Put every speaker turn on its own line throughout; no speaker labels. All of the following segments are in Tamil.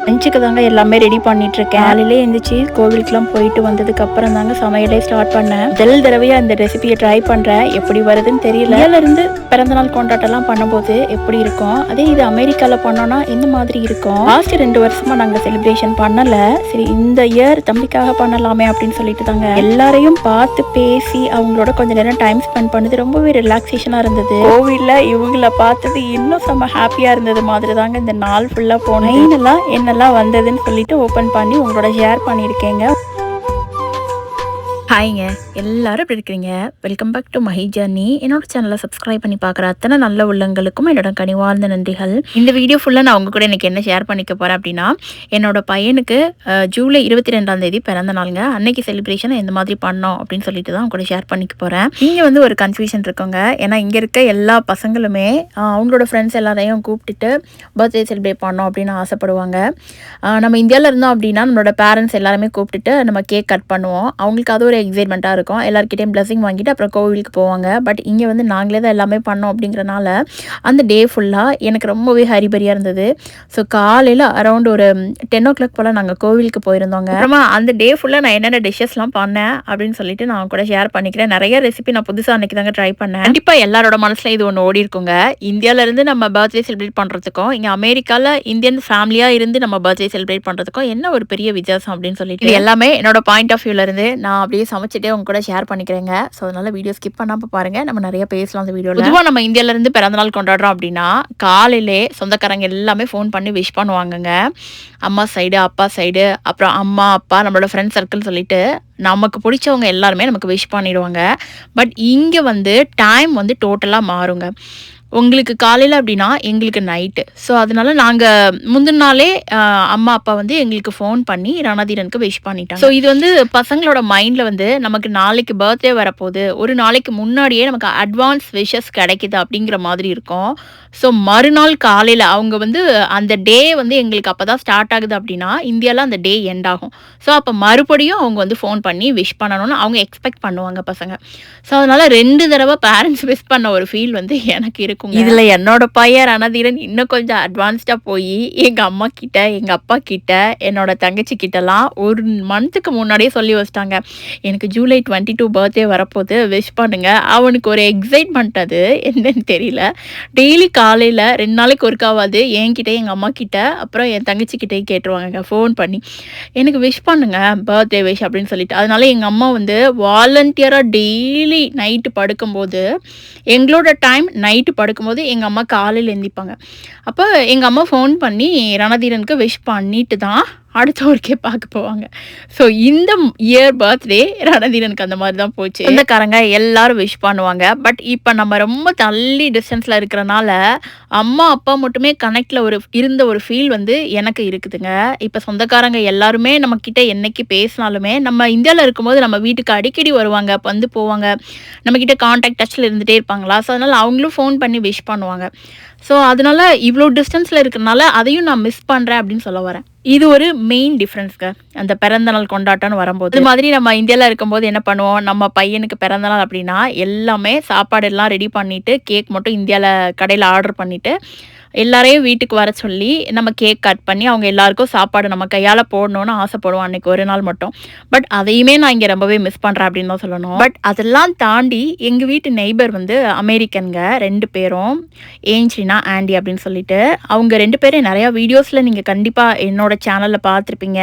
லஞ்சுக்கு தாங்க எல்லாமே ரெடி பண்ணிட்டு இருக்கேன். காலையிலே எழுந்திரிச்சு கோவிலுக்குலாம் போயிட்டு வந்ததுக்கு அப்புறம் தாங்க சமையலே ஸ்டார்ட் பண்ணேன். முதல் தடவையா இந்த ரெசிபியை ட்ரை பண்றேன். எப்படி வருதுன்னு தெரியல. இதுல இருந்து பிறந்தநாள் கொண்டாட்டம்லாம் பண்ணும்போது எப்படி இருக்கும், அதே இது அமெரிக்கால பண்ணோம்னா இந்த மாதிரி இருக்கும். லாஸ்ட் 2 வருஷமா நாங்க செலிப்ரேஷன் பண்ணல. சரி இந்த இயர் தம்பிக்காக பண்ணலாமே அப்படின்னு சொல்லிட்டு தாங்க எல்லாரையும் பார்த்து பேசி அவங்களோட கொஞ்ச நேரம் டைம் ஸ்பெண்ட் பண்ணது ரொம்பவே ரிலாக்ஸேஷனா இருந்தது. கோவில்ல இவங்கள பார்த்தது இன்னும் செம்ம ஹாப்பியா இருந்தது மாதிரி தாங்க இந்த நாள் ஃபுல்லா போனேன். என்னெல்லாம் வந்ததுன்னு சொல்லிட்டு ஓப்பன் பண்ணி உங்களோட ஷேர் பண்ணியிருக்கேங்க. ஹாய்ங்க, எல்லாரும் எப்படி இருக்கிறீங்க? Welcome back to my journey. என்னோட சேனலை சப்ஸ்கிரைப் பண்ணி பார்க்குற அத்தனை நல்ல உள்ளங்களுக்கும் என்னோட கனிவார்ந்த நன்றிகள். இந்த வீடியோ ஃபுல்லாக நான் உங்க கூட எனக்கு என்ன ஷேர் பண்ணிக்க போகிறேன் அப்படின்னா, என்னோட பையனுக்கு ஜூலை 22 பிறந்த நாளுங்க. அன்னைக்கு செலிப்ரேஷன் எந்த மாதிரி பண்ணோம் அப்படின்னு சொல்லிட்டு தான் உங்க கூட ஷேர் பண்ணிக்க போகிறேன். இங்கே வந்து ஒரு கன்ஃபியூஷன் இருக்குங்க. ஏன்னா இங்கே இருக்க எல்லா பசங்களுமே அவங்களோட ஃப்ரெண்ட்ஸ் எல்லாரையும் கூப்பிட்டுட்டு பர்த்டே செலிப்ரேட் பண்ணோம் அப்படின்னு ஆசைப்படுவாங்க. நம்ம இந்தியாவில் இருந்தோம் அப்படின்னா நம்மளோட பேரண்ட்ஸ் எல்லாருமே கூப்பிட்டுட்டு நம்ம கேக் கட் பண்ணுவோம். அவங்களுக்கு அது ஒரு எக்ஸைட்மெண்ட்டாக இருக்கும். எல்லாருக்கிட்டையும் பிளஸிங் வாங்கிட்டு அப்புறம் கோவிலுக்கு போவாங்க. பட் இங்கே வந்து நாங்களே தான் எல்லாமே பண்ணோம் அப்படிங்கிறனால அந்த டே ஃபுல்லாக எனக்கு ரொம்பவே ஹரிபரியாக இருந்தது. ஸோ காலையில் அரௌண்ட் ஒரு 10 o'clock போல் நாங்கள் கோவிலுக்கு போயிருந்தோங்க. அப்புறமா அந்த டே ஃபுல்லாக நான் என்னென்ன டிஷ்ஷஸ்லாம் பண்ணேன் அப்படின்னு சொல்லிட்டு நான் கூட ஷேர் பண்ணிக்கிறேன். நிறைய ரெசிபி நான் புதுசாக அன்றைக்கி தாங்க ட்ரை பண்ணேன். கண்டிப்பாக எல்லாரோட மனசில் இது ஒன்று ஓடி இருக்குங்க. இந்தியாவிலேருந்து நம்ம பர்த்டே செலிப்ரேட் பண்ணுறதுக்கும் இங்கே அமெரிக்காவில் இந்தியன் ஃபேமிலியாக இருந்து நம்ம பர்த்டே செலிப்ரேட் பண்ணுறதுக்கும் என்ன ஒரு பெரிய வித்தியாசம் அப்படின்னு சொல்லிட்டு இது எல்லாமே என்னோட பாயிண்ட் ஆஃப் வியூலேருந்து நான் அப்படியே சமைச்சிட்டே உங்க கூட ஷேர் பண்ணிக்கிறேங்க. ஸோ அதனால வீடியோ ஸ்கிப் பண்ணாமல் பாருங்க. நம்ம நிறைய பேசலாம் அந்த வீடியோவில். பொதுவாக நம்ம இந்தியாவிலேருந்து பிறந்தநாள் கொண்டாடுறோம் அப்படின்னா காலையிலே சொந்தக்காரங்க எல்லாமே ஃபோன் பண்ணி விஷ் பண்ணுவாங்கங்க. அம்மா சைடு, அப்பா சைடு, அப்புறம் அம்மா அப்பா நம்மளோட ஃப்ரெண்ட் சர்க்கிள் சொல்லிட்டு நமக்கு பிடிச்சவங்க எல்லாருமே நமக்கு விஷ் பண்ணிடுவாங்க. பட் இங்கே வந்து டைம் வந்து டோட்டலாக மாறுங்க. உங்களுக்கு காலையில் அப்படின்னா எங்களுக்கு நைட்டு. ஸோ அதனால நாங்கள் முந்தின நாளே அம்மா அப்பா வந்து எங்களுக்கு ஃபோன் பண்ணி ரணதீரனுக்கு விஷ் பண்ணிட்டாங்க. ஸோ இது வந்து பசங்களோட மைண்டில் வந்து நமக்கு நாளைக்கு பர்த்டே வரப்போகுது, ஒரு நாளைக்கு முன்னாடியே நமக்கு அட்வான்ஸ் விஷஸ் கிடைக்குது அப்படிங்கிற மாதிரி இருக்கும். ஸோ மறுநாள் காலையில் அவங்க வந்து அந்த டே வந்து எங்களுக்கு அப்போ தான் ஸ்டார்ட் ஆகுது அப்படின்னா இந்தியாவில் அந்த டே எண்ட் ஆகும். ஸோ அப்போ மறுபடியும் அவங்க வந்து ஃபோன் பண்ணி விஷ் பண்ணணும்னு அவங்க எக்ஸ்பெக்ட் பண்ணுவாங்க பசங்க. ஸோ அதனால் 2 தடவை பேரண்ட்ஸ் விஷ் பண்ண ஒரு ஃபீல் வந்து எனக்கு இருக்கும். இதில் என்னோட பையன் ரணதீரன் இன்னும் கொஞ்சம் அட்வான்ஸ்டாக போய் எங்கள் அம்மா கிட்ட, எங்கள் அப்பா கிட்ட, என்னோட தங்கச்சி கிட்டலாம் ஒரு மந்த்துக்கு முன்னாடியே சொல்லி வச்சிட்டாங்க. எனக்கு ஜூலை 22 பர்த்டே வரப்போது, விஷ் பண்ணுங்க. அவனுக்கு ஒரு எக்ஸைட்மெண்ட் அது என்னன்னு தெரியல. டெய்லி காலையில் 2 நாளைக்கு ஒருக்காவது என்கிட்ட, எங்கள் அம்மா கிட்ட, அப்புறம் என் தங்கச்சி கிட்டேயும் கேட்டுருவாங்க ஃபோன் பண்ணி, எனக்கு விஷ் பண்ணுங்க பர்த்டே விஷ் அப்படின்னு சொல்லிட்டு. அதனால எங்கள் அம்மா வந்து வாலண்டியராக டெய்லி நைட்டு படுக்கும்போது, எங்களோட டைம் நைட்டு படுக்கும்போது எங்கள் அம்மா காலையில் எழுந்திப்பாங்க. அப்போ எங்கள் அம்மா ஃபோன் பண்ணி ரணதீரனுக்கு விஷ் பண்ணிட்டு தான் அடுத்த ஊருக்கே பார்க்க போவாங்க. ஸோ இந்த இயர் பர்த்டே ரணதீரனுக்கு அந்த மாதிரி தான் போச்சு. சொந்தக்காரங்க எல்லாரும் விஷ் பண்ணுவாங்க. பட் இப்போ நம்ம ரொம்ப தள்ளி டிஸ்டன்ஸில் இருக்கிறனால அம்மா அப்பா மட்டுமே கனெக்டில் இருந்த ஒரு ஃபீல் வந்து எனக்கு இருக்குதுங்க. இப்போ சொந்தக்காரங்க எல்லாருமே நம்மக்கிட்ட என்னைக்கு பேசினாலுமே நம்ம இந்தியாவில் இருக்கும்போது நம்ம வீட்டுக்கு அடிக்கடி வருவாங்க, வந்து போவாங்க, நம்மக்கிட்ட கான்டாக்ட் டச்சில் இருந்துகிட்டே இருப்பாங்களா. ஸோ அதனால் அவங்களும் ஃபோன் பண்ணி விஷ் பண்ணுவாங்க. ஸோ அதனால இவ்வளோ டிஸ்டன்ஸில் இருக்கிறனால அதையும் நான் மிஸ் பண்ணுறேன் அப்படின்னு சொல்ல வரேன். இது ஒரு மெயின் டிஃப்ரென்ஸ்ங்க அந்த பிறந்தநாள் கொண்டாட்டம்னு வரும்போது. இது மாதிரி நம்ம இந்தியாவில் இருக்கும்போது என்ன பண்ணுவோம், நம்ம பையனுக்கு பிறந்தநாள் அப்படின்னா எல்லாமே சாப்பாடு எல்லாம் ரெடி பண்ணிவிட்டு கேக் மட்டும் இந்தியாவில் கடையில் ஆர்டர் பண்ணிவிட்டு எல்லாரையும் வீட்டுக்கு வர சொல்லி நம்ம கேக் கட் பண்ணி அவங்க எல்லாருக்கும் சாப்பாடு நம்ம கையால் போடணும்னு ஆசைப்படுவோம் அன்றைக்கி ஒரு நாள் மட்டும். பட் அதையுமே நான் இங்கே ரொம்பவே மிஸ் பண்ணுறேன் அப்படின்னு தான் சொல்லணும். பட் அதெல்லாம் தாண்டி எங்கள் வீட்டு நெய்பர் வந்து அமெரிக்கனுங்க 2 பேரும், ஏஞ்சினா ஆண்டி அப்படின்னு சொல்லிட்டு. அவங்க 2 பேரும் நிறையா வீடியோஸில் நீங்கள் கண்டிப்பாக என்னோட சேனலில் பார்த்துருப்பீங்க.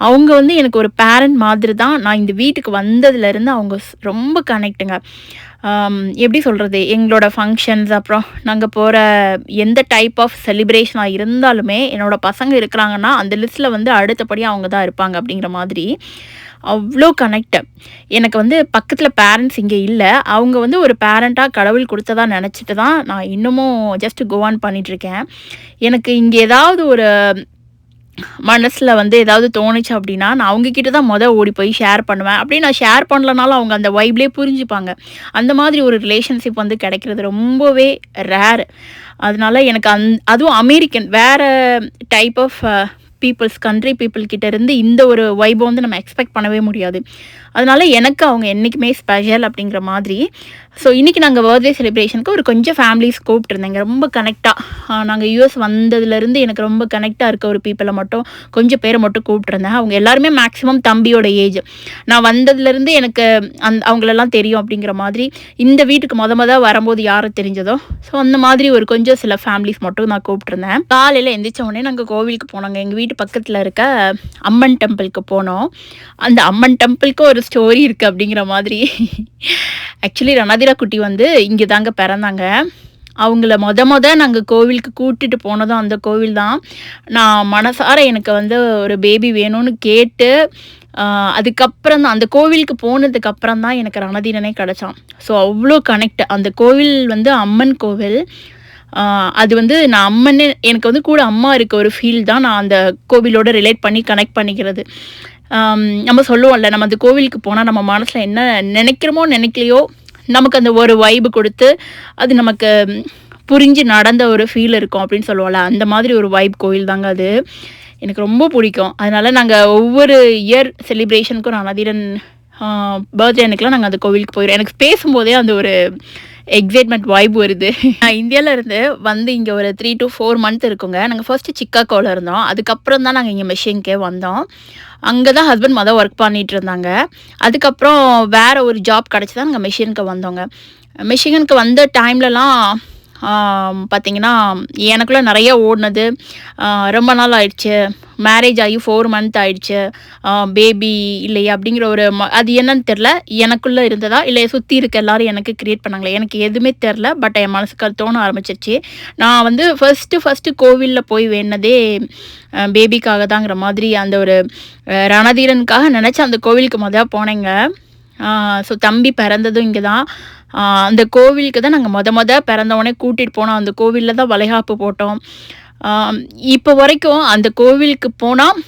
அவங்க வந்து எனக்கு ஒரு பேரண்ட் மாதிரி தான். நான் இந்த வீட்டுக்கு வந்ததுலேருந்து அவங்க ரொம்ப கனெக்ட்டுங்க. எப்படி சொல்கிறது, எங்களோட ஃபங்க்ஷன்ஸ் அப்புறம் நாங்கள் போகிற எந்த டைப் ஆஃப் செலிப்ரேஷனாக இருந்தாலுமே என்னோடய பசங்க இருக்கிறாங்கன்னா அந்த லிஸ்ட்டில் வந்து அடுத்தபடியாக அவங்க தான் இருப்பாங்க அப்படிங்கிற மாதிரி அவ்வளோ கனெக்ட். எனக்கு வந்து பக்கத்தில் பேரண்ட்ஸ் இங்கே இல்லை. அவங்க வந்து ஒரு பேரண்ட்டாக கடவுள் கொடுத்ததா நினச்சிட்டு தான் நான் இன்னமும் ஜஸ்ட் கோ ஆன் பண்ணிகிட்ருக்கேன். எனக்கு இங்கே ஏதாவது ஒரு மனசில் வந்து ஏதாவது தோணுச்சு அப்படின்னா நான் அவங்கக்கிட்ட தான் ஓடி போய் ஷேர் பண்ணுவேன். அப்படியே நான் ஷேர் பண்ணலனாலும் அவங்க அந்த வைப்லேயே புரிஞ்சுப்பாங்க. அந்த மாதிரி ஒரு ரிலேஷன்ஷிப் வந்து கிடைக்கிறது ரொம்பவே ரேர். அதனால எனக்கு அதுவும் அமெரிக்கன் வேறு டைப் ஆஃப் கண்ட்ரி பீப்புள்கிட்ட இருந்து இந்த ஒரு வைபை வந்து நம்ம எக்ஸ்பெக்ட் பண்ணவே முடியாது. அதனால எனக்கு அவங்க என்றைக்குமே ஸ்பெஷல் அப்படிங்கிற மாதிரி ஸோ இன்றைக்கி நாங்கள் பர்த்டே செலிப்ரேஷனுக்கு ஒரு கொஞ்சம் ஃபேமிலிஸ் கூப்பிட்டுருந்தேங்க. ரொம்ப கனெக்டாக நாங்கள் யூஎஸ் வந்ததுலேருந்து எனக்கு ரொம்ப கனெக்டாக இருக்க ஒரு பீப்பிளை மட்டும் கொஞ்சம் பேரை மட்டும் கூப்பிட்டுருந்தேன். அவங்க எல்லாருமே மேக்ஸிமம் தம்பியோட ஏஜ். நான் வந்ததுலேருந்து எனக்கு அவங்களெல்லாம் தெரியும் அப்படிங்கிற மாதிரி. இந்த வீட்டுக்கு மொதல் வரும்போது யாரை தெரிஞ்சதோ ஸோ அந்த மாதிரி ஒரு கொஞ்சம் சில ஃபேமிலிஸ் மட்டும் நான் கூப்பிட்டுருந்தேன். காலையில் எந்திரிச்ச உடனே நாங்கள் கோவிலுக்கு போனோங்க. எங்கள் வீட்டு பக்கத்தில் இருக்க அம்மன் டெம்பிளுக்கு போனோம். அந்த அம்மன் டெம்பிளுக்கு ஒரு ஸ்டோரி இருக்குது அப்படிங்கிற மாதிரி. ஆக்சுவலி ரணதிரா குட்டி வந்து இங்கே தாங்க பிறந்தாங்க. அவங்கள நாங்கள் கோவிலுக்கு கூட்டிட்டு போனதும் அந்த கோவில் தான். நான் மனசார எனக்கு வந்து ஒரு பேபி வேணும்னு கேட்டு அதுக்கப்புறம் தான் அந்த கோவிலுக்கு போனதுக்கப்புறம் தான் எனக்கு ரணதீரனே கிடச்சான். ஸோ அவ்வளோ கனெக்ட். அந்த கோவில் வந்து அம்மன் கோவில். அது வந்து நான் அம்மன்னு எனக்கு வந்து கூட அம்மா இருக்க ஒரு ஃபீல் தான் நான் அந்த கோவிலோட ரிலேட் பண்ணி கனெக்ட் பண்ணிக்கிறது. நம்ம சொல்லுவோம்ல, நம்ம அந்த கோவிலுக்கு போனால் நம்ம மனசில் என்ன நினைக்கிறோமோ நினைக்கலையோ நமக்கு அந்த ஒரு வைப்பு கொடுத்து அது நமக்கு புரிஞ்சு நடந்த ஒரு ஃபீல் இருக்கும் அப்படின்னு சொல்லுவோம்ல, அந்த மாதிரி ஒரு வைப் கோவில் தாங்க அது. எனக்கு ரொம்ப பிடிக்கும். அதனால் நாங்கள் ஒவ்வொரு இயர் செலிப்ரேஷனுக்கும் ரணதீரன் பர்த்டே அன்னைக்கெலாம் நாங்கள் அந்த கோவிலுக்கு போயிடுவோம். எனக்கு பேசும்போதே அந்த ஒரு எக்ஸைட்மெண்ட் வைப் வருது. நான் இந்தியாவிலேருந்து வந்து இங்கே ஒரு 3 to 4 மந்த் இருக்குங்க. நாங்கள் ஃபர்ஸ்ட்டு சிக்காகோவில் இருந்தோம். அதுக்கப்புறம் தான் நாங்கள் இங்கே மெஷின்கே வந்தோம். அங்கே தான் ஹஸ்பண்ட் ஒர்க் பண்ணிகிட்டு இருந்தாங்க. அதுக்கப்புறம் வேறு ஒரு ஜாப் கிடச்சி தான் நாங்கள் மெஷினுக்கு வந்தோங்க. மெஷினுக்கு வந்த டைம்லலாம் பார்த்திங்கன்னா எனக்குள்ளே நிறைய ஓடினது. ரொம்ப நாள் ஆயிடுச்சு, மேரேஜ் ஆகி 4 மந்த் ஆயிடுச்சு, பேபி இல்லையா அப்படிங்கிற ஒரு அது என்னன்னு தெரில. எனக்குள்ளே இருந்ததா இல்லை சுற்றி இருக்க எல்லோரும் எனக்கு க்ரியேட் பண்ணாங்களே, எனக்கு எதுவுமே தெரில. பட் என் மனசுக்கு அது தோண ஆரம்பிச்சிருச்சு. நான் வந்து ஃபஸ்ட்டு கோவிலில் போய் வேணுனதே பேபிக்காக தாங்கிற மாதிரி அந்த ஒரு ரணதீரனுக்காக நினச்சி அந்த கோவிலுக்கு போனேங்க. ஸோ தம்பி பிறந்ததும் இங்கே தான். அந்த கோவிலுக்கு தான் நாங்கள் பிறந்தவொடனே கூட்டிகிட்டு போனோம். அந்த கோவிலில் தான் வளைகாப்பு போட்டோம். இப்போ வரைக்கும் அந்த கோவிலுக்கு போனால்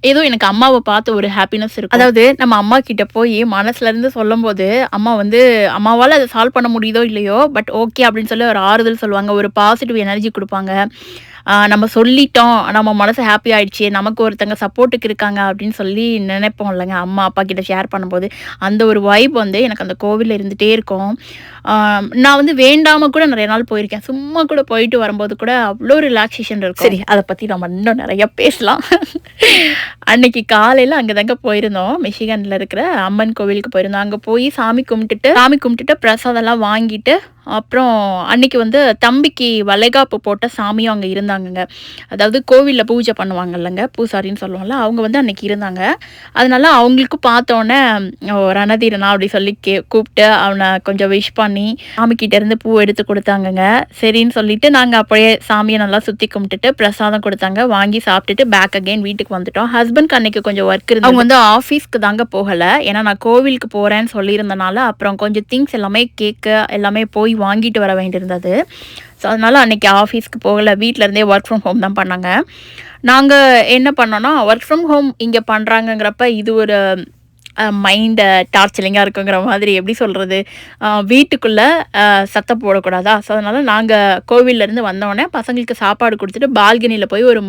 ஏதோ எனக்கு அம்மாவை பார்த்து ஒரு ஹாப்பினஸ் இருக்கும். அதாவது நம்ம அம்மா கிட்ட போய் மனசுலேருந்து சொல்லும்போது அம்மா வந்து அம்மாவால் அதை சால்வ் பண்ண முடியுதோ இல்லையோ பட் ஓகே அப்படின்னு சொல்லி ஒரு ஆறுதல் சொல்லுவாங்க, ஒரு பாசிட்டிவ் எனர்ஜி கொடுப்பாங்க. நம்ம சொல்லிட்டோம், நம்ம மனசு ஹாப்பி ஆகிடுச்சு, நமக்கு ஒருத்தங்க சப்போர்ட்டுக்கு இருக்காங்க அப்படின்னு சொல்லி நினைப்போம் இல்லைங்க அம்மா அப்பா கிட்ட ஷேர் பண்ணும்போது. அந்த ஒரு வைப் வந்து எனக்கு அந்த கோவிலில் இருந்துகிட்டே இருக்கும். நான் வந்து வேண்டாமல் கூட நிறைய நாள் போயிருக்கேன். சும்மா கூட போயிட்டு வரும்போது கூட அவ்வளோ ரிலாக்ஸேஷன் இருக்கும். சரி, அதை பற்றி நம்ம இன்னும் நிறையா பேசலாம். அன்னைக்கு காலையில் அங்கே தாங்க போயிருந்தோம். மிஷிகனில் இருக்கிற அம்மன் கோவிலுக்கு போயிருந்தோம். அங்கே போய் சாமி கும்பிட்டுட்டு பிரசாதம்லாம் வாங்கிட்டு அப்புறம் அன்னைக்கு வந்து தம்பிக்கு வளைகாப்பு போட்ட சாமியும் அங்கே இருந்தாங்கங்க. அதாவது கோவிலில் பூஜை பண்ணுவாங்க இல்லைங்க, பூசாரின்னு சொல்லுவாங்கள்ல, அவங்க வந்து அன்னைக்கு இருந்தாங்க. அதனால அவங்களுக்கும் பார்த்தோன்னே ரணதீரனா அப்படி சொல்லி கூப்பிட்டு அவனை கொஞ்சம் விஷ் பண்ணி சாமிக்கிட்ட இருந்து பூ எடுத்து கொடுத்தாங்கங்க. சரின்னு சொல்லிட்டு நாங்கள் அப்படியே சாமியை நல்லா சுற்றி கும்பிட்டுட்டு பிரசாதம் கொடுத்தாங்க, வாங்கி சாப்பிட்டுட்டு பேக் அகெயின் வீட்டுக்கு வந்துட்டோம். ஹஸ்பண்ட்க்கு அன்னைக்கு கொஞ்சம் ஒர்க் இருந்து அவங்க வந்து ஆஃபீஸ்க்கு தாங்க போகலை. ஏன்னா நான் கோவிலுக்கு போகிறேன்னு சொல்லியிருந்தனால அப்புறம் கொஞ்சம் திங்ஸ் எல்லாமே கேக்கு எல்லாமே போய் வாங்கிட்டு வர வேண்டியிருந்தது. ஸோ அதனால் அன்றைக்கி ஆஃபீஸ்க்கு போகலை, வீட்டிலேருந்தே ஒர்க் ஃப்ரம் ஹோம் தான் பண்ணாங்க. நாங்கள் என்ன பண்ணோன்னா ஒர்க் ஃப்ரம் ஹோம் இங்கே பண்ணுறாங்கங்கிறப்ப இது ஒரு மைண்டை டார்ச்சரிங்காக இருக்குங்கிற மாதிரி, எப்படி சொல்கிறது, வீட்டுக்குள்ளே சத்தம் போடக்கூடாதா. ஸோ அதனால் நாங்கள் கோவிலேருந்து வந்தோடனே பசங்களுக்கு சாப்பாடு கொடுத்துட்டு பால்கனியில் போய் ஒரு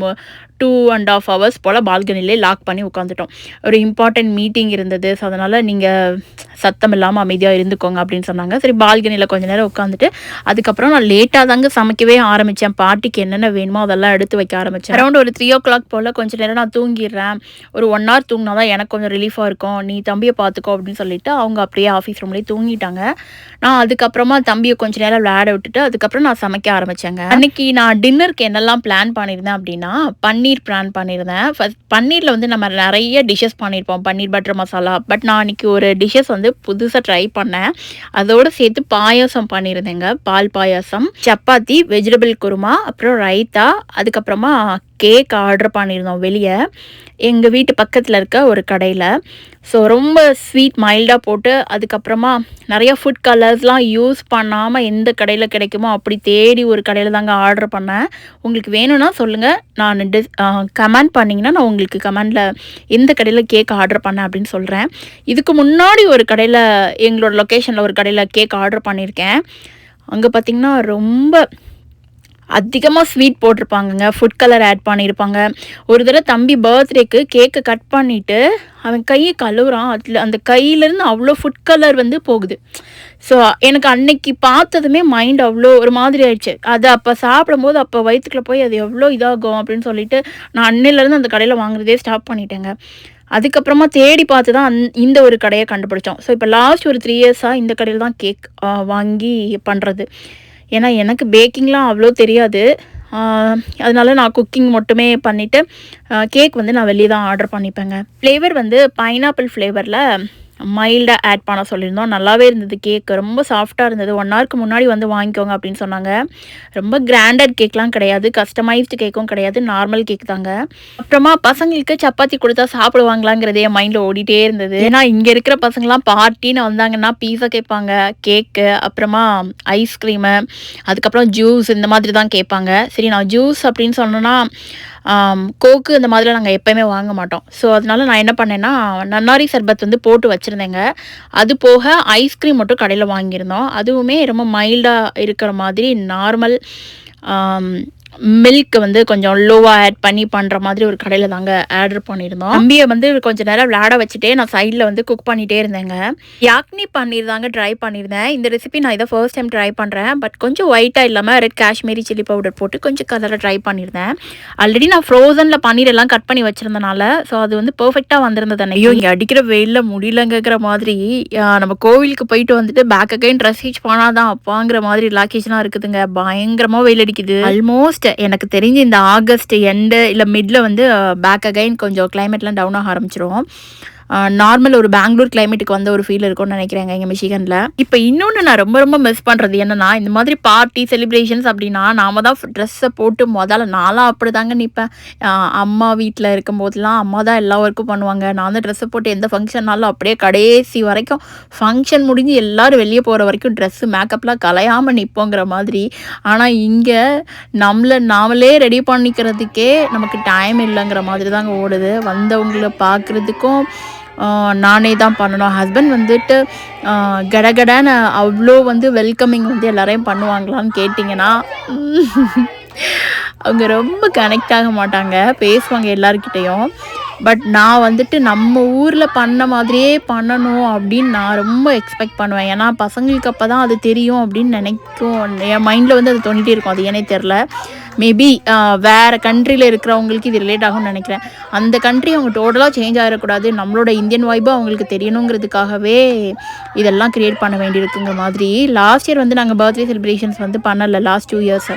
2.5 hours போல் பால்கனிலே லாக் பண்ணி உட்காந்துட்டோம். ஒரு இம்பார்ட்டன்ட் மீட்டிங் இருந்தது. ஸோ அதனால் நீங்கள் சத்தம் இல்லாமல் அமைதியாக இருந்துக்கோங்க அப்படின்னு சொன்னாங்க. சரி, பால்கனியில் கொஞ்சம் நேரம் உட்காந்துட்டு அதுக்கப்புறம் நான் லேட்டாக தாங்க சமைக்கவே ஆரம்பித்தேன். பாட்டிக்கு என்னென்ன வேணுமோ அதெல்லாம் எடுத்து வைக்க ஆரம்பித்தேன். அரௌண்ட் ஒரு 3 o'clock போல் கொஞ்சம் நேரம் நான் தூங்கிடுறேன். ஒரு 1 hour தூங்கினா தான் எனக்கு கொஞ்சம் ரிலீஃபாக இருக்கும், நீ தம்பியை பார்த்துக்கோ அப்படின்னு சொல்லிட்டு அவங்க அப்படியே ஆஃபீஸ் ரூம்லேயே தூங்கிட்டாங்க. நான் அதுக்கப்புறமா தம்பியை கொஞ்சம் நேரம் விளையாட விட்டுட்டு அதுக்கப்புறம் நான் சமைக்க ஆரம்பித்தேங்க. அன்றைக்கி நான் டின்னருக்கு என்னெல்லாம் பிளான் பண்ணியிருந்தேன் அப்படின்னா, பன்னீர் பிளான் பண்ணியிருந்தேன். ஃபஸ்ட் பன்னீரில் வந்து நம்ம நிறைய டிஷ்ஷஸ் பண்ணியிருப்போம், பன்னீர் பட்டர் மசாலா. பட் நான் அன்றைக்கி ஒரு டிஷ்ஷஸ் வந்து புதுசாக ட்ரை பண்ணேன். அதோடு சேர்த்து பாயாசம் பண்ணியிருந்தேங்க, பால் பாயாசம், சப்பாத்தி, வெஜிடபிள் குருமா, அப்புறம் ரைத்தா, அதுக்கப்புறமா கேக் ஆர்டர் பண்ணியிருந்தோம் வெளியே எங்கள் வீட்டு பக்கத்தில் இருக்க ஒரு கடையில். ஸோ ரொம்ப ஸ்வீட் மைல்டாக போட்டு அதுக்கப்புறமா நிறையா ஃபுட் கலர்ஸ்லாம் யூஸ் பண்ணாமல் எந்த கடையில் கிடைக்குமோ அப்படி தேடி ஒரு கடையில் தாங்க ஆர்டர் பண்ணேன். உங்களுக்கு வேணும்னா சொல்லுங்கள், நான் கமெண்ட் பண்ணிங்கன்னா நான் உங்களுக்கு கமெண்டில் எந்த கடையில் கேக் ஆர்டர் பண்ணேன் அப்படின்னு சொல்கிறேன். இதுக்கு முன்னாடி ஒரு கடையில் எங்களோட லொக்கேஷனில் ஒரு கடையில் கேக் ஆர்டர் பண்ணியிருக்கேன். அங்கே பார்த்திங்கன்னா ரொம்ப அதிகமாக ஸ்வீட் போட்டிருப்பாங்கங்க, ஃபுட் கலர் ஆட் பண்ணியிருப்பாங்க. ஒரு தடவை தம்பி பர்த்டேக்கு கேக்கை கட் பண்ணிவிட்டு அவன் கையை கழுவுறான், அதில் அந்த கையிலேருந்து அவ்வளோ ஃபுட் கலர் வந்து போகுது. ஸோ எனக்கு அன்னைக்கு பார்த்ததுமே மைண்ட் அவ்வளோ ஒரு மாதிரி ஆயிடுச்சு. அது அப்போ சாப்பிடும்போது அப்போ வயிற்றுக்குள்ளே போய் அது எவ்வளோ இதாகும் அப்படின்னு சொல்லிட்டு நான் அன்னையிலேருந்து அந்த கடையில் வாங்குறதே ஸ்டாப் பண்ணிட்டேங்க. அதுக்கப்புறமா தேடி பார்த்து தான் இந்த ஒரு கடையை கண்டுபிடிச்சோம். ஸோ இப்போ லாஸ்ட் ஒரு 3 இயர்ஸாக இந்த கடையில் தான் கேக் வாங்கி பண்ணுறது. ஏன்னா எனக்கு பேக்கிங்லாம் அவ்வளோ தெரியாது. அதனால நான் குக்கிங் மட்டுமே பண்ணிவிட்டு கேக் வந்து நான் வெளியே தான் ஆர்டர் பண்ணிப்பேங்க. ஃப்ளேவர் வந்து பைனாப்பிள் ஃப்ளேவரில் மைல்டாக ஆட் பண்ண சொல்லியிருந்தோம். நல்லாவே இருந்தது. கேக் ரொம்ப சாஃப்டாக இருந்தது. 1 ஹவருக்கு முன்னாடி வந்து வாங்கிக்கோங்க அப்படின்னு சொன்னாங்க. ரொம்ப கிராண்டட் கேக்லாம் கிடையாது, கஸ்டமைஸ்டு கேக்கும் கிடையாது, நார்மல் கேக் தாங்க. அப்புறமா பசங்களுக்கு சப்பாத்தி கொடுத்தா சாப்பிடுவாங்களாங்கிறதே என் மைண்டில் ஓடிட்டே இருந்தது. ஏன்னா இங்கே இருக்கிற பசங்களாம் பார்ட்டின்னு வந்தாங்கன்னா பீஸா கேட்பாங்க, கேக்கு, அப்புறமா ஐஸ்கிரீமு, அதுக்கப்புறம் ஜூஸ் இந்த மாதிரி தான் கேட்பாங்க. சரி, நான் ஜூஸ் அப்படின்னு சொன்னேன்னா கோக்கு இந்த மாதிரிலாம் நாங்கள் எப்போயுமே வாங்க மாட்டோம். ஸோ அதனால நான் என்ன பண்ணேன்னா நன்னாரி சர்பத் வந்து போட்டு வச்சுருந்தேங்க. அது போக ஐஸ்கிரீம் மட்டும் கடையில் வாங்கியிருந்தோம். அதுவுமே ரொம்ப மைல்டாக இருக்கிற மாதிரி நார்மல் மில்க் வந்து கொஞ்சம் லோவாக ஆட் பண்ணி பண்ணுற மாதிரி ஒரு கடையில் தாங்க ஆர்டர் பண்ணியிருந்தோம். தம்பியை வந்து கொஞ்சம் நேரம் விளையாட வச்சுட்டே நான் சைடில் வந்து குக் பண்ணிகிட்டே இருந்தேங்க. யாக்னி பன்னீர் தாங்க ட்ரை பண்ணியிருந்தேன். இந்த ரெசிபி நான் இதை ஃபர்ஸ்ட் டைம் ட்ரை பண்ணுறேன். பட் கொஞ்சம் ஒயிட்டாக இல்லாமல் ரெட் காஷ்மீரி சில்லி பவுடர் போட்டு கொஞ்சம் கலரை ட்ரை பண்ணியிருந்தேன். ஆல்ரெடி நான் ஃப்ரோசனில் பன்னீர் எல்லாம் கட் பண்ணி வச்சுருந்தனால ஸோ அது வந்து பர்ஃபெக்டாக வந்திருந்தது. ஐயோ, இங்கே அடிக்கிற வெயிலில் முடியலங்கிற மாதிரி நம்ம கோவிலுக்கு போயிட்டு வந்துட்டு பேக் அகைன் ட்ரெஸ் ஹீச் பண்ணாதான் அப்பாங்கிற மாதிரி ரிலாக்ஸேஷனாக இருக்குதுங்க. பயங்கரமாக வெயில் அடிக்குது. ஆல்மோஸ்ட் எனக்கு தெரிஞ்சு இந்த ஆகஸ்ட் எண்டு இல்லை மிட்ல வந்து பேக் அகைன் கொஞ்சம் கிளைமேட்லாம் டவுன் ஆக ஆரம்பிச்சிரும். நார்மல் ஒரு பெங்களூர் கிளைமேட்டுக்கு வந்த ஒரு ஃபீல் இருக்கும்னு நினைக்கிறேங்க இங்கே மிஷிகனில். இப்போ இன்னொன்று நான் ரொம்ப ரொம்ப மிஸ் பண்ணுறது என்னென்னா, இந்த மாதிரி பார்ட்டி செலிப்ரேஷன்ஸ் அப்படின்னா நாம தான் ட்ரெஸ்ஸை போட்டு முதல்ல நான்லாம் அப்படி தாங்க நிற்பேன். அம்மா வீட்டில் இருக்கும்போதெல்லாம் அம்மா தான் எல்லா ஒர்க்கும் பண்ணுவாங்க. நான் தான் ட்ரெஸ்ஸை போட்டு எந்த ஃபங்க்ஷன்னாலும் அப்படியே கடைசி வரைக்கும் ஃபங்க்ஷன் முடிஞ்சு எல்லோரும் வெளியே போகிற வரைக்கும் ட்ரெஸ்ஸு மேக்கப்லாம் கலையாமல் நிற்போங்கிற மாதிரி. ஆனால் இங்கே நாமளே ரெடி பண்ணிக்கிறதுக்கே நமக்கு டைம் இல்லைங்கிற மாதிரி தாங்க ஓடுது. வந்தவங்களை பார்க்குறதுக்கும் நானே தான் பண்ணணும். ஹஸ்பண்ட் வந்துட்டு கடகடான்னு அவ்வளோ வந்து வெல்கமிங் வந்து எல்லாரையும் பண்ணுவாங்களான்னு கேட்டிங்கன்னா அவங்க ரொம்ப கனெக்ட் ஆக மாட்டாங்க, பேசுவாங்க எல்லாருக்கிட்டையும். பட் நான் வந்துட்டு நம்ம ஊரில் பண்ண மாதிரியே பண்ணணும் அப்படின்னு நான் ரொம்ப எக்ஸ்பெக்ட் பண்ணுவேன். ஏன்னா பசங்களுக்கு அப்போ தான் அது தெரியும் அப்படின்னு நினைக்கும். என் மைண்டில் வந்து அது தோண்டிகிட்டே இருக்கும். அது ஏனே தெரில. மேபி வேறு கண்ட்ரியில் இருக்கிறவங்களுக்கு இது ரிலேட் ஆகும்னு நினைக்கிறேன். அந்த கண்ட்ரி அவங்க டோட்டலாக சேஞ்ச் ஆகிடக்கூடாது, நம்மளோட இந்தியன் வைபும் அவங்களுக்கு தெரியணுங்கிறதுக்காகவே இதெல்லாம் க்ரியேட் பண்ண வேண்டியிருக்குங்கிற மாதிரி. லாஸ்ட் இயர் வந்து நாங்கள் பர்த்டே செலிப்ரேஷன்ஸ் வந்து பண்ணலை. லாஸ்ட் 2 இயர்ஸ்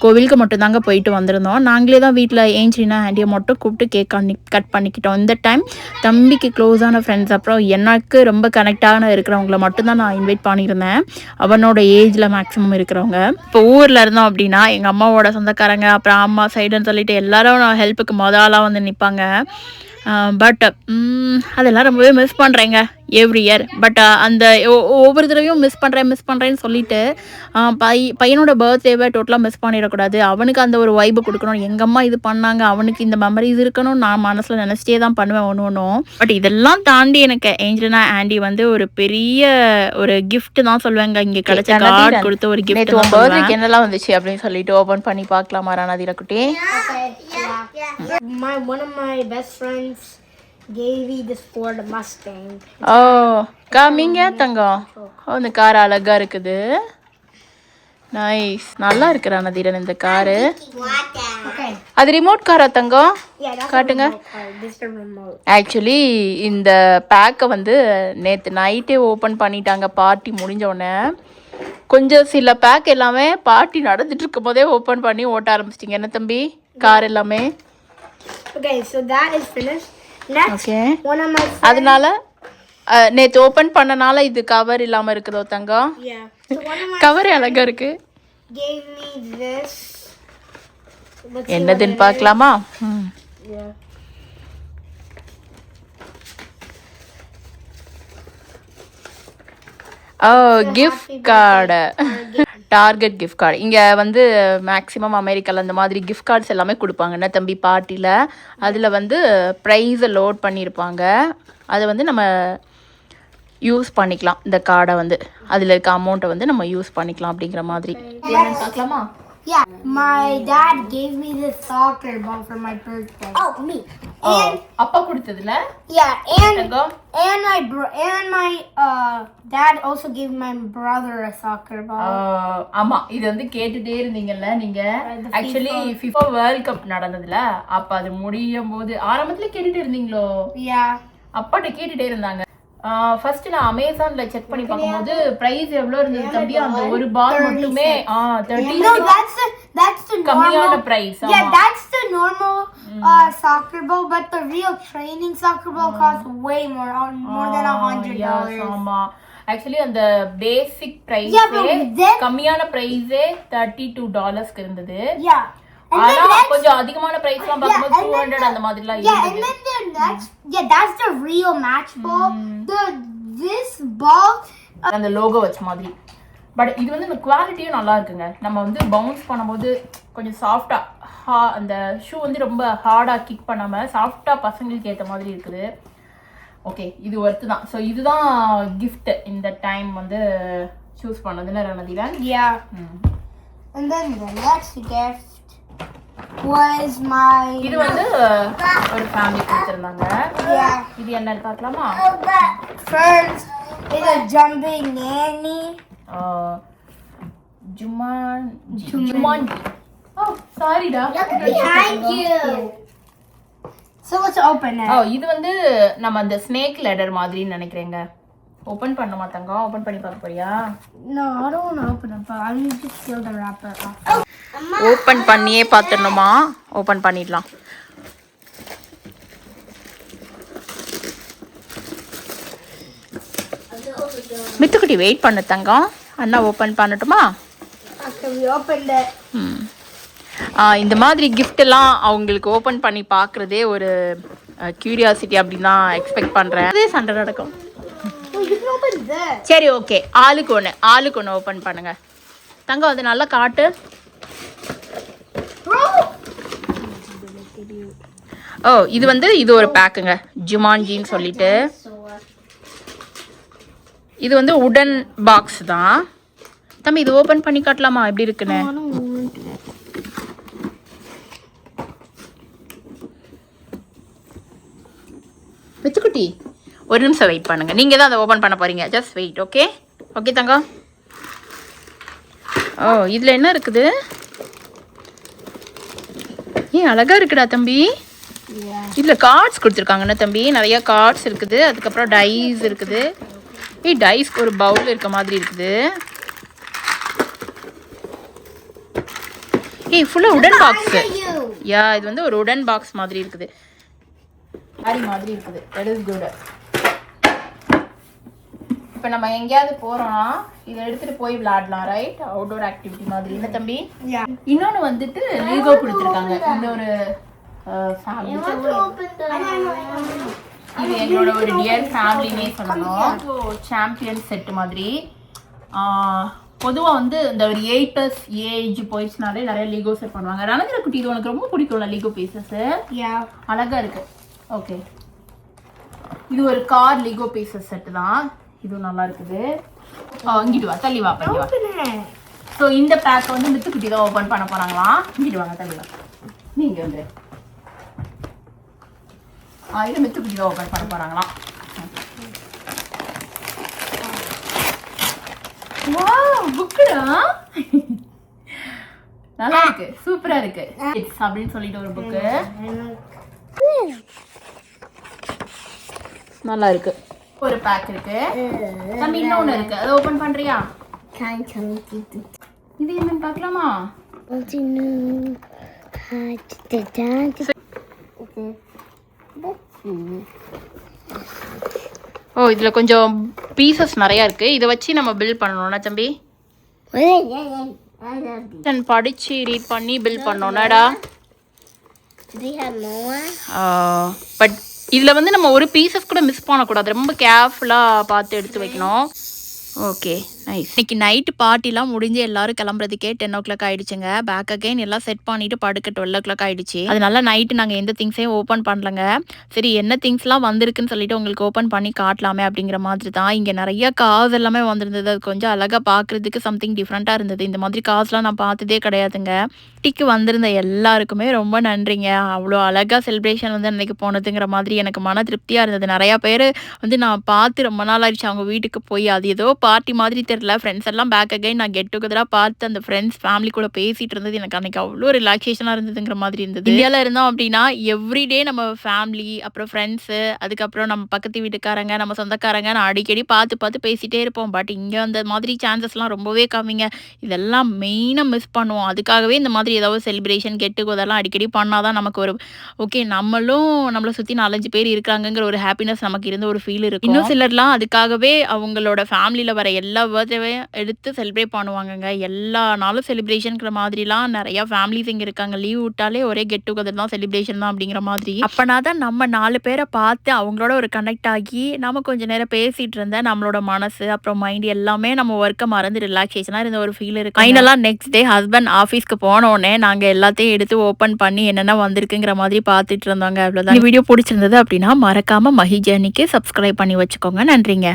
கோவிலுக்கு மட்டும் தாங்க போயிட்டு வந்திருந்தோம். நாங்களே தான் வீட்டில் ஏஞ்சினா ஆண்டியை மட்டும் கூப்பிட்டு கேக் கட் பண்ணிக்கிட்டோம். இந்த டைம் தம்பிக்கு க்ளோஸான ஃப்ரெண்ட்ஸ், அப்புறம் எனக்கு ரொம்ப கனெக்டான இருக்கிறவங்கள மட்டும்தான் நான் இன்வைட் பண்ணியிருந்தேன். அவனோட ஏஜில் மேக்ஸிமம் இருக்கிறவங்க. இப்போ ஊரில் இருந்தோம் அப்படின்னா எங்கள் அம்மாவோட சொந்தக்காரங்க, அப்புறம் அம்மா சைடுன்னு சொல்லிட்டு எல்லாரும் ஹெல்ப்புக்கு மொதலாக வந்து நிற்பாங்க. பட் அதெல்லாம் ரொம்பவே மிஸ் பண்ணுறேங்க எவ்ரி இயர். பட் அந்த ஒவ்வொரு தடவையும் மிஸ் பண்ணுறேன்னு சொல்லிட்டு பையனோட பர்த்டேவை டோட்டலாக மிஸ் பண்ணிடக்கூடாது. அவனுக்கு அந்த ஒரு வைபு கொடுக்கணும். எங்கள் அம்மா இது பண்ணாங்க, அவனுக்கு இந்த மெமரிஸ் இருக்கணும், நான் மனசில் நினச்சிட்டே தான் பண்ணுவேன் ஒன்றும். பட் இதெல்லாம் தாண்டி எனக்கு ஏஞ்சலினா ஆண்டி வந்து ஒரு பெரிய ஒரு கிஃப்ட் தான் சொல்லுவாங்க. இங்கே கிடைச்ச கார்டு கொடுத்த ஒரு கிஃப்ட். பர்த்டேக்கு என்னெல்லாம் வந்துச்சு அப்படின்னு சொல்லிட்டு ஓப்பன் பண்ணி பார்க்கலாமா ராணாதீரா குட்டி?
One of my best friends gave me this Ford Mustang.
காமிங்க தங்கம். இந்த கார் அழகா இருக்குது. நைஸ், நல்லா இருக்கு ராணாதீரன் இந்த காரு. அது ரிமோட் காரா தங்கம்? காட்டுங்க. ஆக்சுவலி இந்த பேக்கை வந்து நேற்று நைட்டே ஓப்பன் பண்ணிட்டாங்க பார்ட்டி முடிஞ்ச உடனே. கொஞ்சம் சில பேக் எல்லாமே பார்ட்டி நடந்துட்டு இருக்கும் போதே ஓப்பன் பண்ணி ஓட்ட ஆரம்பிச்சிட்டிங்க என்ன தம்பி கார் எல்லாமே?
Okay, so that is finished. Next,
okay.
One of my
அதனால நேத்து ஓபன் பண்ணனால இது கவர் இல்லாம இருக்குதோ தங்கம்?
Yeah. So one of my
cover அழகா இருக்கு.
Gave me this.
என்னதுன்னு பார்க்கலாமா?
Yeah.
Gift card, target gift card. இங்கே வந்து மேக்ஸிமம் அமெரிக்காவில் அந்த மாதிரி கிஃப்ட் கார்ட்ஸ் எல்லாமே கொடுப்பாங்கண்ணா தம்பி பார்ட்டியில். அதில் வந்து ப்ரைஸை லோட் பண்ணியிருப்பாங்க. அதை வந்து நம்ம யூஸ் பண்ணிக்கலாம். இந்த கார்டை வந்து அதில் இருக்க அமௌண்ட்டை வந்து நம்ம யூஸ் பண்ணிக்கலாம் அப்படிங்கிற மாதிரி. பார்க்கலாமா?
Yeah, my dad gave me this soccer ball for my birthday. Oh, me. And
அப்பா கொடுத்ததுல
yeah, and
Thangam
my dad also gave my brother a soccer ball.
ஆமா இது வந்து கேட்டுட்டே இருந்தீங்கல்ல நீங்க ஆக்சுவலி FIFA வேர்ல்ட் கப் நடந்ததுல அப்ப அது முடியும் போது ஆரம்பத்துல கேட்டுட்டே இருந்தீங்களோ
Yeah.
அப்பாட்ட கேட்டுட்டே இருந்தாங்க ஃபர்ஸ்ட் நான் அமேசான்ல செக் பண்ணி பார்க்கும்போது பிரைஸ் எவ்வளவு இருந்தது தம்பி அந்த ஒரு பால் மட்டுமே 30
No, that's the
கம்மியான
normal
price
Yeah, that's the normal soccer ball, but the real training soccer ball costs way more than $100.
ஆமா ஆக்சுவலி அந்த பேசிக் பிரைஸ்
Yeah, but then-
கம்மியான பிரைஸே $32 இருந்தது
Yeah.
ஆனா கொஞ்சம் அதிகமான பிரைஸ்லாம் பார்க்கும்போது 200 அந்த மாதிரிலாம்
Yeah, and
இருந்தது
then the next, that's the real match ball. This ball,
அந்த லோகோ வச்ச மாதிரி பட் இது வந்து இந்த குவாலிட்டியும் நல்லா இருக்குங்க நம்ம வந்து பவுன்ஸ் பண்ணும்போது கொஞ்சம் சாஃப்டா அந்த ஷூ வந்து ரொம்ப ஹார்டா கிக் பண்ணாம சாஃப்டா பசங்களுக்கு ஏற்ற மாதிரி இருக்குது ஓகே இது ஒர்த்து தான் ஸோ இதுதான் கிஃப்ட் இந்த டைம் வந்து சூஸ் பண்ணதுன்னு ரணதிலன்
yeah. And then the next gift was my
இது வந்து ஒரு ஃபேமிலி கொடுத்துருந்தாங்க
yeah.
இது என்னன்னு பார்க்கலாமா
First is a jumping nanny.
Jumanji ஓ சாரிடா
Behind you. So let's open it.
இது வந்து நம்ம அந்த ஸ்னேக் லெடர் மாதிரின்னு நினைக்கிறேங்க ஓபன் பண்ண மாட்டாங்க ஓபன் பண்ணி பார்க்க போறியா
No, I don't want to open it, but I need to peel the wrapper off.
Open பண்ணியே பார்த்துடணுமா ஓபன் பண்ணிடலாம் மித்துக்குட்டி வெயிட் பண்ணு தங்கம் அண்ணா ஓபன் பண்ணட்டுமா
Okay, we opened it.
இந்த மாதிரி gift எல்லாம் அவங்களுக்கு ஓபன் பண்ணி பார்க்குறதே ஒரு கியூரியாசிட்டி அப்படின்னு தான் எக்ஸ்பெக்ட் பண்ணுறேன் அதே சண்டை நடக்கும்
Oh, you can open this.
சரி ஓகே ஆளுக்கு ஒன்று ஓப்பன் பண்ணுங்க தங்கம் அது நல்லா காட்டு
Bro!
ஓ இது ஒரு பேக்குங்க ஜுமான்ஜின்னு சொல்லிட்டு இது வந்து உடன் பாக்ஸ் தான் தம்பி இது ஓப்பன் பண்ணி காட்டலாமா எப்படி இருக்குன்னு மித்துக்குட்டி ஒரு நிமிஷம் வெயிட் பண்ணுங்க நீங்க தான் அதை ஓபன் பண்ண போறீங்க ஜஸ்ட் வெயிட் ஓகே ஓகே தங்கம் ஓ இதுல என்ன இருக்குது ஏன் அழகா இருக்குடா தம்பி இதுல கார்ட்ஸ் கொடுத்துருக்காங்கண்ணா தம்பி நிறைய கார்ட்ஸ் இருக்குது அதுக்கப்புறம் டைஸ் இருக்குது டைஸ்க்கு ஒரு பவுல் இருக்க மாதிரி இருக்குது ஃபுல்லா உடன் பாக்ஸ் யா இது வந்து ஒரு உடன் பாக்ஸ் மாதிரி இருக்குது மாதிரி இருக்குது தட் இஸ் குட் இப்போ நம்ம எங்கேயாவது போறோம்னா இதை எடுத்துட்டு போய் விளையாடலாம் ரைட் அவுட்டோர் ஆக்டிவிட்டி மாதிரி இல்லை தம்பி இன்னொன்று வந்துட்டு லீகோ கொடுத்துருக்காங்க இந்த ஒரு ஃபேமிலி இது எங்களோட ஒரு டியர் ஃபேமிலினே சொல்லணும் சாம்பியன் செட் மாதிரி பொதுவாக வந்து இந்த ஒரு 8 years ஏஜ் போயிடுச்சுனாலே நிறைய லீகோ செட் பண்ணுவாங்க ரணதில குட்டி இது உனக்கு ரொம்ப பிடிக்கும்ல லீகோ பீசஸ் அழகா இருக்கு ஓகே இது ஒரு கார் லீகோ பீசஸ் செட் தான் இதுவும் நல்லா இருக்குது இங்கிட்டு வா தள்ளி வா பண்ணி வா ஸோ இந்த பேக் வந்து மித்துக்குட்டி தான் ஓப்பன் பண்ண போறாங்களாம் இங்கிட்டு வாங்க தள்ளி வா நீங்க வந்து இது மித்துக்குட்டி தான் ஓப்பன் பண்ண போறாங்களாம் வாவ் புக்குடா நல்லா இருக்கு சூப்பரா இருக்கு இட்ஸ் அப்படின்னு சொல்லிட்டு ஒரு புக்கு நல்லா இருக்கு ஒரு பேக் இருக்கு தம்பி இன்னொன்னு இருக்கு அதை ஓபன் பண்றியா இது என்னன்னு பார்க்கலாமா ஓ இதுல கொஞ்சம் பீசஸ் நிறைய இருக்கு இதை வச்சு நம்ம பில் பண்ணணும்னா தம்பி படிச்சு ரீட் பண்ணி பில் பண்ணோம்னாடா பட் இதில் வந்து நம்ம ஒரு பீசஸ் கூட மிஸ் பண்ணக்கூடாது ரொம்ப கேர்ஃபுல்லாக பார்த்து எடுத்து வைக்கணும் ஓகே இன்னைக்கு நைட்டு பார்ட்டிலாம் முடிஞ்சு எல்லாரும் கிளம்புறதுக்கே 10:00 ஆயிடுச்சுங்க. பேக் அகைன் எல்லாம் செட் பண்ணிட்டு படுக்க 12:00 ஆயிடுச்சு. அதனால நைட்டு நாங்க எந்த திங்ஸையும் ஓப்பன் பண்ணலங்க. சரி என்ன திங்ஸ்லாம் வந்திருக்குன்னு சொல்லிட்டு உங்களுக்கு ஓப்பன் பண்ணி காட்டலாமே அப்படிங்கிற மாதிரி தான். இங்க நெறைய கார்ஸ் எல்லாமே வந்திருந்தது. அது கொஞ்சம் அழகா பார்க்குறதுக்கு சம்திங் டிஃப்ரெண்ட்டா இருந்தது. இந்த மாதிரி கார்ஸ்லாம் நான் பார்த்ததே கிடையாதுங்க. பார்ட்டிக்கு வந்திருந்த எல்லாருக்குமே ரொம்ப நன்றிங்க. அவ்வளோ அழகா செலிப்ரேஷன் வந்து அன்னைக்கு போனதுங்கிற மாதிரி எனக்கு மன திருப்தியா இருந்தது. நெறையா பேரு வந்து நான் பார்த்து ரொம்ப நாள் ஆயிடுச்சு அவங்க வீட்டுக்கு போய். அது ஏதோ பார்ட்டி மாதிரி தெரியல. ஃப்ரெண்ட்ஸ் எல்லாம் பேக் அகைன் நான் கெட் டுகெதரா பார்த்து அந்த ஃப்ரெண்ட்ஸ், ஃபேமிலி கூட பேசிட்டு இருந்தது எனக்கு அன்னைக்கு அவ்ளோ ரிலாக்சேஷனா இருந்ததுங்கிற மாதிரி இருந்தது. இந்தியால இருந்தோம் அப்டின்னா, எவ்ரிடே நம்ம ஃபேமிலி, அப்புறம் ஃப்ரெண்ட்ஸு, அதுக்கப்புறம் நம்ம பக்கத்து வீட்டுக்காரங்க, நம்ம சொந்தக்காரங்க நான் அடிக்கடி பார்த்து பார்த்து பேசிட்டே இருப்போம். பட் இங்க அந்த மாதிரி சான்சஸ்லாம் ரொம்பவே கம்மிங்க. இதெல்லாம் மெயினா மிஸ் பண்ணுவோம். அதுக்காகவே இந்த மாதிரி ஏதாவது செலிப்ரேஷன், கெட் டுகெதர்லாம் அடிக்கடி பண்ணா தான் நமக்கு ஒரு ஓகே நம்மளும் நம்மள சுத்தி 4, 5 பேர் இருக்காங்கங்கிற ஒரு ஹாப்பினஸ் நமக்கு இருந்த ஒரு ஃபீல் இருக்கும். இன்னும் சிலர்லாம் அதுக்காகவே அவங்களோட ஃபேமிலில வர எல்லா பர்த்டேவையும் எடுத்து செலிப்ரேட் பண்ணுவாங்கங்க. எல்லா நாளும் செலிப்ரேஷன்ங்கிற மாதிரிலாம் நெறைய ஃபேமிலிஸ் இங்க இருக்காங்க. லீவ் விட்டாலே ஒரே கெட் டுகெதர் தான், செலிப்ரேஷன் தான் அப்படிங்கிற மாதிரி. அப்பனா தான் நம்ம 4 பேர பார்த்து அவங்களோட ஒரு கனெக்ட் ஆகி, நம்ம கொஞ்ச நேரம் பேசிட்டு இருந்தா நம்மளோட மனசு, அப்புறம் மைண்ட் எல்லாமே நம்ம ஒர்க்க மறந்து ரிலாக்சேஷனா இருந்த ஒரு ஃபீல் இருக்கும். ஃபைனலா நெக்ஸ்ட் டே ஹஸ்பண்ட் ஆஃபீஸ்க்கு போனோனே நாங்க எல்லாத்தையும் எடுத்து ஓப்பன் பண்ணி என்னென்ன வந்திருக்குங்கிற மாதிரி பார்த்துட்டு இருந்தோங்க. அவ்வளோதான். இந்த வீடியோ புடிச்சிருந்தது அப்படின்னா மறக்காம மஹி ஜர்னிக்கு சப்ஸ்கிரைப் பண்ணி வச்சுக்கோங்க. நன்றிங்க.